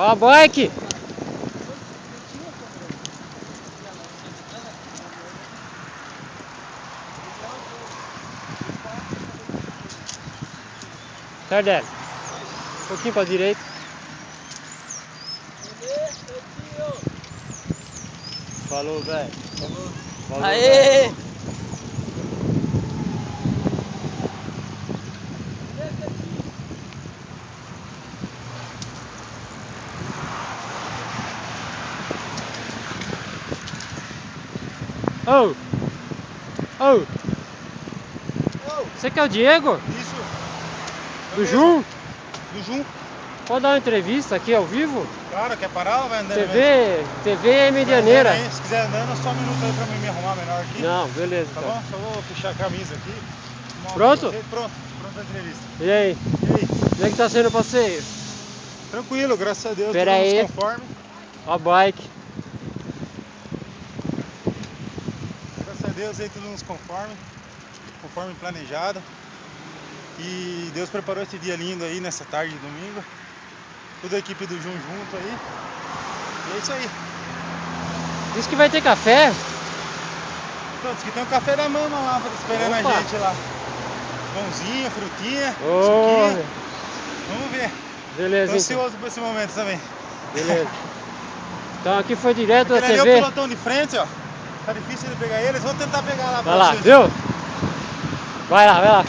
Ó a bike! Sardel, um pouquinho pra direita. Falou, velho. Falou, Aê! velho. Ô! Ô! Você que é o Diego? Isso. Do Jun? Do Jun. Pode dar uma entrevista aqui ao vivo? Claro, quer parar ou vai andando? TV Medianeira. Aí, se quiser andando, só um minuto aí pra mim me arrumar melhor aqui. Não, beleza. Tá então. bom? Só vou fechar a camisa aqui. Pronto? Pronto a entrevista. E aí? E aí? Como é que tá sendo o passeio? Tranquilo, graças a Deus. Pera tudo aí. nos conforme. Ó a bike. Graças a Deus aí tudo nos conforme planejado. E Deus preparou esse dia lindo aí, nessa tarde de domingo. Toda a equipe do Jun junto aí. E é isso aí. Diz que vai ter café. Então, diz que tem um café da mama lá esperando Opa. a gente lá. Pãozinho, frutinha, Ô, suquinho. Vamos ver. beleza, Tô então. ansioso por esse momento também. Beleza. Então aqui foi direto da Aquele ali é o TV. pilotão de frente, ó. Tá difícil de pegar eles. Vou tentar pegar lá Vai pra lá, vocês. viu? Vai lá, vai lá.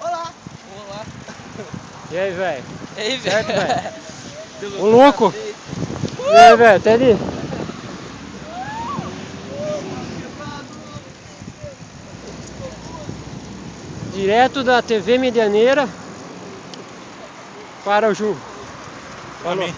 Olá! Olá! E aí, velho? E aí, Certo, velho? velho? Ô, louco! E aí, velho? Até ali. Direto da TV Medianeira para o Ju. Falou. Amém.